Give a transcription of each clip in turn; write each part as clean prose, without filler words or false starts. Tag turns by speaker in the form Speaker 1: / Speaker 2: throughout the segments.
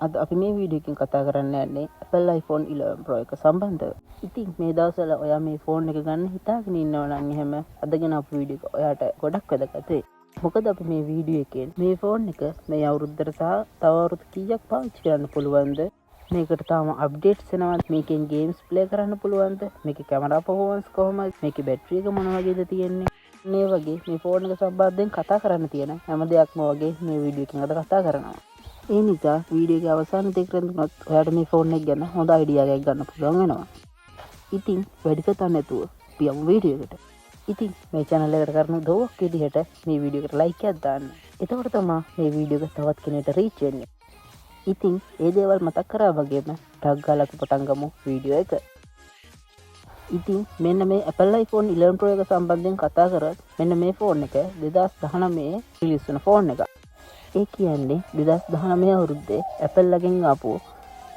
Speaker 1: අද අපි මේ වීඩියෝ එකෙන් කතා කරන්න යන්නේ Apple iPhone 11 Pro එක සම්බන්ධව. ඉතින් මේ දවස්වල ඔයා මේ ෆෝන් එක ගන්න හිතාගෙන ඉන්නවා නම් එහෙම අදගෙන අපේ වීඩියෝ එක ඔයාට ගොඩක් වැදගත් වෙයි. මොකද අපි මේ වීඩියෝ එකෙන් මේ ෆෝන් එක මේ අවුරුද්දට සහ තව අවුරුදු කීයක් පාවිච්චි කරන්න පුළුවන්ද? මේකට තාම අප්ඩේට්ස් එනවද? මේකෙන් ගේම්ස් ප්ලේ කරන්න පුළුවන්ද? මේකේ කැමරා පර්ෆෝමන්ස් කොහොමද? මේකේ බැටරි එක මොන වගේද තියෙන්නේ? මේ වගේ මේ ෆෝන් එක සම්බන්ධයෙන් කතා කරන්න තියෙන හැම දෙයක්ම වගේ මේ වීඩියෝ එකෙන් අද කතා කරනවා. ඒ නිසා වීඩියෝ එක අවසාන දෙකට දුන්නොත් ඔයාලට මේ ෆෝන් එක ගැන හොඳ අයිඩියා එකක් ගන්න පුළුවන් වෙනවා. ඉතින් වැඩි කතා නැතුව අපි යමු වීඩියෝ එකට. ඉතින් මේ channel එකට කරන උදව්වක් විදිහට මේ වීඩියෝ එකට like එකක් දාන්න. එතකොට තමයි මේ වීඩියෝ එක තවත් කෙනෙකුට reach වෙන්නේ. ඉතින් ඒ දේවල් මතක් කරා වගේම ටග් ගාලා අපි පටන් ගමු වීඩියෝ එක. ඉතින් මෙන්න මේ Apple iPhone 11 Pro එක සම්බන්ධයෙන් කතා කරත් මෙන්න මේ ෆෝන් එක 2019 රිලීස් වුණ ෆෝන් එකක්. ඒ කියන්නේ 2019 අවුරුද්දේ Apple ලගෙන් ආපු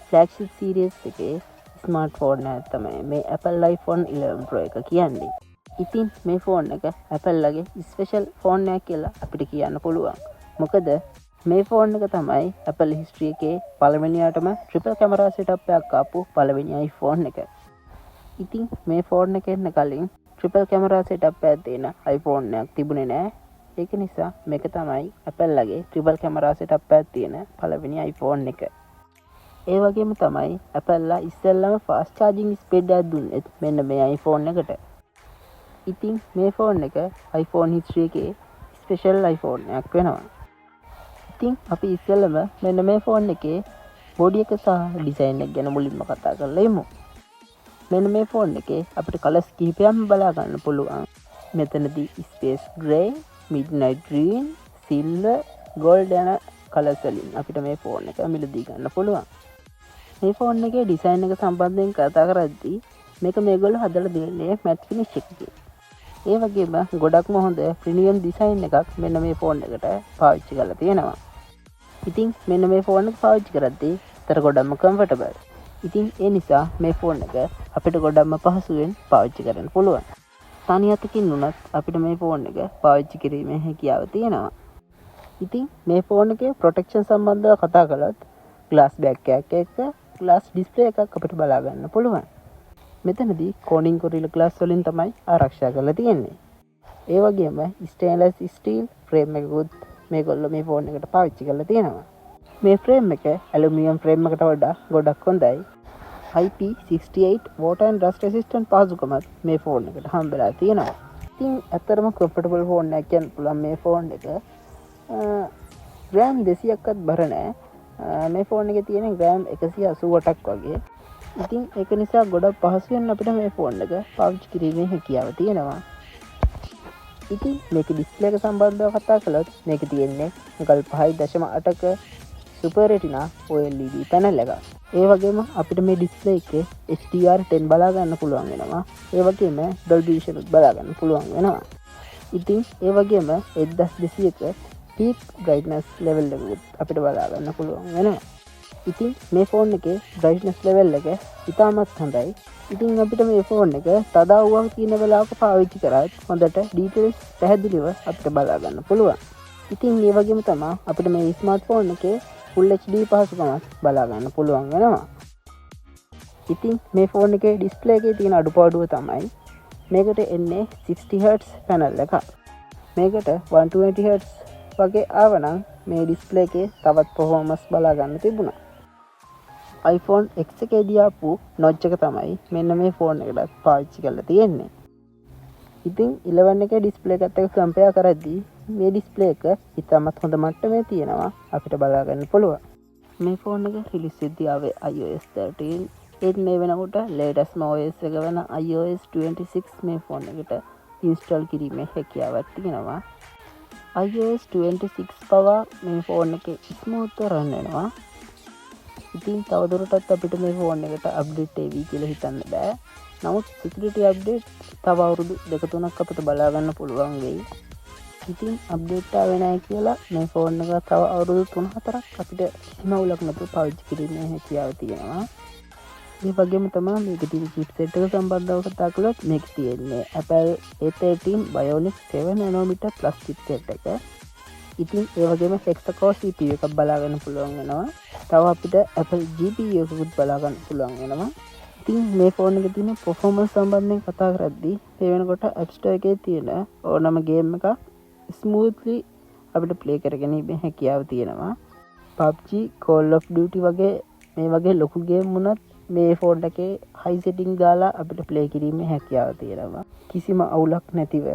Speaker 1: flagship series එකේ ස්මාර්ට්ෆෝන් එකක් තමයි මේ Apple iPhone 11 Pro එක කියන්නේ. ඉතින් මේ ෆෝන් එක Apple ලගේ ස්පෙෂල් ෆෝන් එකක් කියලා අපිට කියන්න පුළුවන්. මොකද මේ ෆෝන් එක තමයි Apple history එකේ පළවෙනියටම triple camera setup එකක් ආපු පළවෙනි iPhone එක. ඉතින් මේ ෆෝන් එක එන්න කලින් triple camera setup එකක් තියෙන iPhone එකක් තිබුණේ නෑ. ඒක නිසා මේක තමයි Apple ලගේ triple camera setup එකක් තියෙන පළවෙනි iPhone එක. ඒ වගේම තමයි Apple ලා ඉස්සෙල්ලාම fast charging speed එකක් දුන්නේ මෙන්න මේ iPhone එකට. ඉතින් මේ ෆෝන් එක iPhone history එකේ special iPhone එකක් වෙනවා. ඉතින් අපි ඉස්සෙල්ලාම මෙන්න මේ ෆෝන් එකේ body එක සහ design එක ගැන මුලින්ම කතා කරලා ඉමු. මෙන්න මේ ෆෝන් එකේ අපිට කලර්ස් කිහිපයක්ම බලා ගන්න පුළුවන්. මෙතනදී space grey, midnight green, silver, gold යන කලර්ස් වලින් අපිට මේ ෆෝන් එක මිලදී ගන්න පුළුවන්. මේ ෆෝන් එකේ ඩිසයින් එක සම්බන්ධයෙන් කතා කරද්දී මේක මේගොල්ලෝ හදලා දෙන්නේ matte finish එකකින්. ඒ වගේම ගොඩක්ම හොඳ ප්‍රීමියම් ඩිසයින් එකක් මෙන්න මේ ෆෝන් එකට පාවිච්චි කරලා තියෙනවා. ඉතින් මෙන්න මේ ෆෝන් එක පාවිච්චි කරද්දී තර ගොඩක්ම කම්ෆර්ටබල්. ඉතින් ඒ නිසා මේ ෆෝන් එක අපිට ගොඩක්ම පහසුවෙන් පාවිච්චි කරන්න පුළුවන්. තනි අතකින් වුණත් අපිට මේ ෆෝන් එක පාවිච්චි කිරීමේ හැකියාව තියෙනවා. ඉතින් මේ ෆෝන් එකේ ප්‍රොටෙක්ෂන් සම්බන්ධව කතා කළොත් glass back එකක් එක්ක glass display එකක් අපිට බලා ගන්න පුළුවන්. මෙතනදී Corning Gorilla Glass වලින් තමයි ආරක්ෂා කරලා තියෙන්නේ. ඒ වගේම stainless steel frame එකකුත් මේගොල්ලෝ මේ ෆෝන් එකට පාවිච්චි කරලා තියෙනවා. මේ frame එක aluminium frame එකට වඩා ගොඩක් හොඳයි. IP68 water and rust resistant පහසුකමත් මේ ෆෝන් එකට හම්බෙලා තියෙනවා. ඉතින් ඇත්තටම comfortable ෆෝන් එකක් කියන්න පුළුවන් මේ ෆෝන් එක. RAM 200ක්වත් බර නැහැ. මේ ෆෝන් එකේ තියෙන RAM 188ක් වගේ. ඉතින් ඒක නිසා ගොඩක් පහසුවෙන් අපිට මේ ෆෝන් එක පාවිච්චි කිරීමේ හැකියාව තියෙනවා. ඉතින් මේකේ ඩිස්ප්ලේ එක සම්බන්ධව කතා කළොත් මේකේ තියෙන්නේ 5.8ක Super Retina OLED පැනල් එකක්. ඒ වගේම අපිට මේ ඩිස්ප්ලේ එකේ HDR10 බලා ගන්න පුළුවන් වෙනවා. ඒ වගේම Dolby Vision බලා ගන්න පුළුවන් වෙනවා. ඉතින් ඒ වගේම 1200ක peak brightness level එකකුත් අපිට බලා ගන්න පුළුවන් වෙනවා. ඉතින් මේ ෆෝන් එකේ brightness level එක ඉතාමත් හොඳයි. ඉතින් අපිට මේ ෆෝන් එක තදවුවක් තියෙන වෙලාවක පාවිච්චි කරත් හොඳට details පැහැදිලිව අපිට බලා ගන්න පුළුවන්. ඉතින් මේ වගේම තමයි අපිට මේ ස්මාර්ට්ෆෝන් එකේ full HD පහසුකමක් බලා ගන්න පුළුවන් වෙනවා. ඉතින් මේ ෆෝන් එකේ ඩිස්ප්ලේ එකේ තියෙන අඩුපාඩුව තමයි මේකට එන්නේ 60Hz පැනල් එකක්. මේකට 120Hz වගේ ආවනම් මේ ඩිස්ප්ලේ එකේ තවත් performance බලා ගන්න තිබුණා. iPhone X එකේදී ආපු notch එක තමයි මෙන්න මේ ෆෝන් එකට පාවිච්චි කරලා තියෙන්නේ. ඉතින් 11 එකේ ඩිස්ප්ලේ එකත් එක්ක කම්පෙයාර් කරද්දී මේ ඩිස්ප්ලේ එක ඉතාමත් හොඳ මට්ටමේ තියෙනවා අපිට බලා ගන්න පුළුවන්. මේ ෆෝන් එක රිලීස් වෙද්දී ආවේ iOS 13. ඒත් මේ වෙනකොට latest OS එක වෙන iOS 26 මේ ෆෝන් එකට install කිරීමේ හැකියාවක් තියෙනවා. iOS 26 පවා මේ ෆෝන් එකේ ස්මූත්ව රන් වෙනවා. ඉතින් තවදුරටත් අපිට මේ ෆෝන් එකට අප්ඩේට් එවි කියලා හිතන්න බෑ. නමුත් security update තව අවුරුදු 2-3ක් අපිට බලා ගන්න පුළුවන් වෙයි. ඉතින් අප්ඩේට් ආවේ නැහැ කියලා මේ ෆෝන් එක තව අවුරුදු 3-4ක් අපිට කිසිම අවුලක් නැතුව පාවිච්චි කිරීමේ හැකියාව තියෙනවා. ඒ වගේම තමයි මේකේ තියෙන chipset එක සම්බන්ධව කතා කළොත් මේක තියෙන්නේ Apple A13 Bionic 7 nanometer plus chipset එක. ඉතින් ඒ වගේම hexa core CPU එකක් බලා ගන්න පුළුවන් වෙනවා. තව අපිට Apple GPU එකකුත් බලා ගන්න පුළුවන් වෙනවා. ඉතින් මේ ෆෝන් එකේ තියෙන performance සම්බන්ධයෙන් කතා කරද්දී මේ වෙනකොට App Store එකේ තියෙන ඕනම game එකක් smoothly අපිට play කරගෙන ඉන්න හැකියාව තියෙනවා. PUBG, Call of Duty වගේ මේ වගේ ලොකු game වුණත් මේ ෆෝන් එකේ high setting දාලා අපිට play කිරීමේ හැකියාව තියෙනවා. කිසිම අවුලක් නැතිව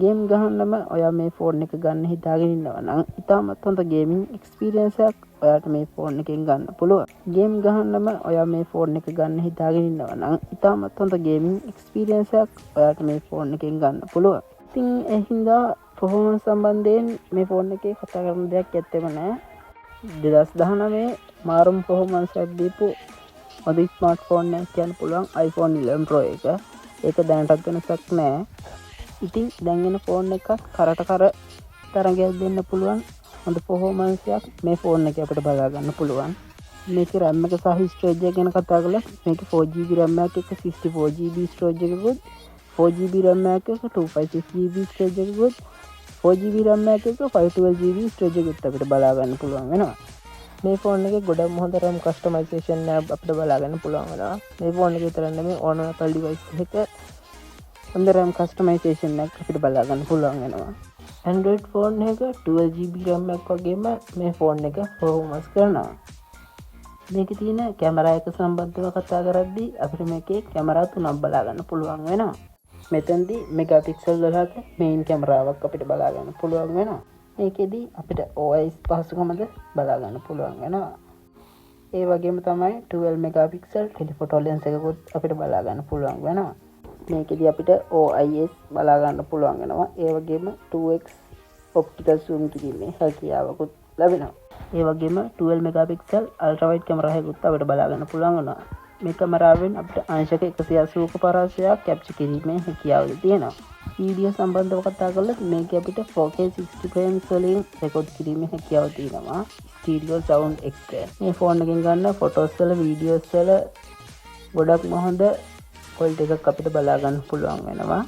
Speaker 1: game ගහන්නම ඔයා මේ ෆෝන් එක ගන්න හිතාගෙන ඉන්නවා නම් ඉතාමත් හොඳ gaming experience එකක් ඔයාට මේ ෆෝන් එකෙන් ගන්න පුළුවන්. game ගහන්නම ඔයා මේ ෆෝන් එක ගන්න හිතාගෙන ඉන්නවා නම් ඉතාමත් හොඳ gaming experience එකක් ඔයාට මේ ෆෝන් එකෙන් ගන්න පුළුවන්. ඉතින් ඒ හින්දා performance සම්බන්ධයෙන් මේ ෆෝන් එකේ කතා කරන දෙයක් ඇත්තෙම නැහැ. 2019 මාරුම් performance එකක් දීපු අද ස්මාර්ට්ෆෝන් එකක් කියන්න පුළුවන් iPhone 11 Pro එක. ඒක දැනටත් වෙනසක් නැහැ. ඉතින් දැන් එන ෆෝන් එකක් කරට කර තරගයක් දෙන්න පුළුවන් හොඳ performance එකක් මේ ෆෝන් එකේ අපිට බලා ගන්න පුළුවන්. මේකේ RAM එක සහ storage එක ගැන කතා කළොත් මේකේ 4GB RAM එකක් එක්ක 64GB storage එකකුත් 4GB RAM එකක් එක්ක 256GB storage එකකුත් 4GB RAM එකක් එක්ක 512GB storage එකකුත් අපිට බලා ගන්න පුළුවන් වෙනවා. මේ ෆෝන් එකේ ගොඩක් හොඳ RAM customization එක අපිට බලා ගන්න පුළුවන් වෙනවා. මේ ෆෝන් එකේ විතර නෙමෙයි ඕනම Apple device එකක හොඳ RAM customization එකක් අපිට බලා ගන්න පුළුවන් වෙනවා. Android ෆෝන් එක 12GB RAM එකක් වගේම මේ ෆෝන් එක performance කරනවා. මේකේ තියෙන කැමරා එක සම්බන්ධව කතා කරද්දී අපිට මේකේ කැමරා තුනක් බලා ගන්න පුළුවන් වෙනවා. මෙතනදී මෙගාපික්සල් 12ක main කැමරාවක් අපිට බලා ගන්න පුළුවන් වෙනවා. මේකෙදී අපිට OIS පහසුකමද බලා ගන්න පුළුවන් වෙනවා. ඒ වගේම තමයි 12 මෙගාපික්සල් ටෙලිෆොටෝ ලෙන්ස් එකකුත් අපිට බලා ගන්න පුළුවන් වෙනවා. මේකෙදී අපිට OIS බලා ගන්න පුළුවන් වෙනවා. ඒ වගේම 2x optical zoom කිරීමේ හැකියාවකුත් ලැබෙනවා. ඒ වගේම 12 මෙගාපික්සල් අල්ට්‍රා වයිඩ් කැමරා එකකුත් අපිට බලා ගන්න පුළුවන් වෙනවා. මේ කැමරාවෙන් අපිට අංශක 180ක පරාසයක් කැප්චර් කිරීමේ හැකියාවද තියෙනවා. වීඩියෝ සම්බන්ධව කතා කළොත් මේක අපිට 4K 60 frames වලින් රෙකෝඩ් කිරීමේ හැකියාව තියෙනවා. ස්ටීරියෝ සවුන්ඩ් එක්ක. මේ ෆෝන් එකෙන් ගන්න ෆොටෝස් වල වීඩියෝස් වල ගොඩක්ම හොඳ ක්වොලිටි එකක් අපිට බලා ගන්න පුළුවන් වෙනවා.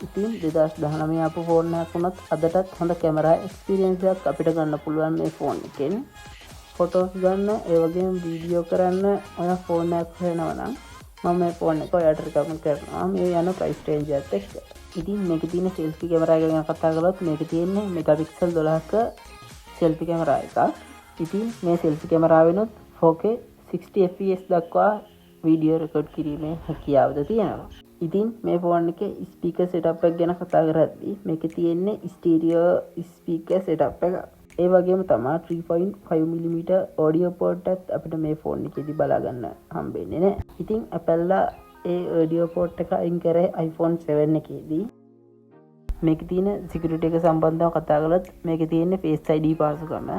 Speaker 1: ඉතින් 2019 ආපු ෆෝන් එකක් වුණත් අදටත් හොඳ කැමරා එක්ස්පීරියන්ස් එකක් අපිට ගන්න පුළුවන් මේ ෆෝන් එකෙන්. ෆොටෝස් ගන්න ඒ වගේම වීඩියෝ කරන්න ඔය ෆෝන් එකක් හොයනවා නම් මම මේ ෆෝන් එක ඔයාලට රෙකමන්ඩ් කරනවා මේ යන ප්‍රයිස් රේන්ජ් එකත් එක්ක. ඉතින් මේකේ තියෙන සෙල්ෆි කැමරා එක ගැන කතා කළොත් මේකේ තියෙන්නේ මෙගාපික්සල් 12ක සෙල්ෆි කැමරා එකක්. ඉතින් මේ සෙල්ෆි කැමරාවෙනුත් 4K 60 fps දක්වා වීඩියෝ රෙකෝඩ් කිරීමේ හැකියාවද තියෙනවා. ඉතින් මේ ෆෝන් එකේ ස්පීකර් සෙටප් එක ගැන කතා කරද්දී මේකේ තියෙන්නේ ස්ටීරියෝ ස්පීකර් සෙටප් එක. ඒ වගේම තමයි 3.5mm audio port එකත් අපිට මේ ෆෝන් එකේදී බලා ගන්න හම්බෙන්නේ නැහැ. ඉතින් Apple ඒ audio port එක අයින් කරේ iPhone 7 එකේදී. මේකේ තියෙන security එක සම්බන්ධව කතා කළොත් මේකේ තියෙන්නේ Face ID පහසුකම.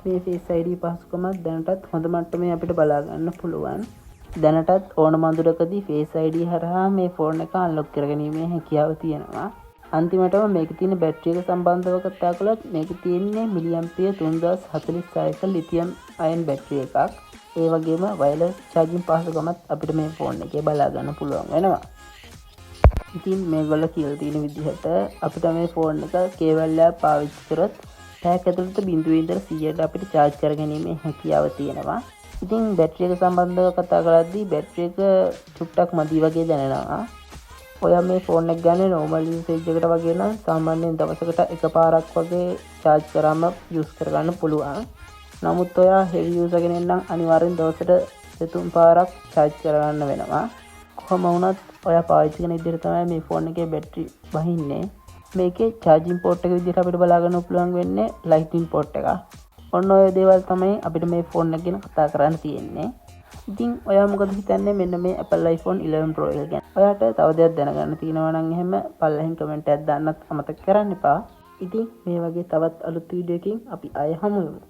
Speaker 1: මේ Face ID පහසුකම දැනටත් හොඳ මට්ටමේ අපිට බලා ගන්න පුළුවන්. දැනටත් ඕනම අඳුරකදී Face ID හරහා මේ ෆෝන් එක අන්ලොක් කරගැනීමේ හැකියාව තියෙනවා. අන්තිමටම මේකේ තියෙන බැටරි එක සම්බන්ධව කතා කළොත් මේකේ තියෙන්නේ මිලිඇම්පියර් 3046ක ලිතියම් අයන් බැටරි එකක්. ඒ වගේම වයර්ලස් charging පහසුකමත් අපිට මේ ෆෝන් එකේ බලා ගන්න පුළුවන් වෙනවා. ඉතින් මේගොල්ලෝ කියලා තියෙන විදිහට අපිට මේ ෆෝන් එක කේබල් එක පාවිච්චි කරොත් පැයක් ඇතුළත 0 ඉඳලා 100ට අපිට charge කරගැනීමේ හැකියාව තියෙනවා. ඉතින් බැටරි එක සම්බන්ධව කතා කරද්දී බැටරි එක චුට්ටක් මදි වගේ දැනෙනවා. ඔයා මේ ෆෝන් එක ගන්න normal usage එකට වගේ නම් සාමාන්‍යයෙන් දවසකට එකපාරක් වගේ charge කරාම use කරගන්න පුළුවන්. නමුත් ඔයා heavy user කෙනෙක් නම් අනිවාර්යෙන් දවසට 2-3 පාරක් charge කරගන්න වෙනවා. කොහොම වුණත් ඔයා පාවිච්චි කරන විදිහට තමයි මේ ෆෝන් එකේ බැටරි වහින්නේ. මේකේ charging port එක විදිහට අපිට බලා ගන්න පුළුවන් වෙන්නේ lightning port එක. ඔන්න ඔය දේවල් තමයි අපිට මේ ෆෝන් එක ගැන කතා කරන්න තියෙන්නේ. ඉතින් ඔයා මොකද හිතන්නේ මෙන්න මේ Apple iPhone 11 Pro එක ගැන? ඔයාට තව දෙයක් දැනගන්න තියෙනවා නම් එහෙම පල්ලෙහින් කමෙන්ට් එකක් දාන්නත් අමතක කරන්න එපා. ඉතින් මේ වගේ තවත් අලුත් වීඩියෝ එකකින් අපි ආයෙ හමු වෙමු.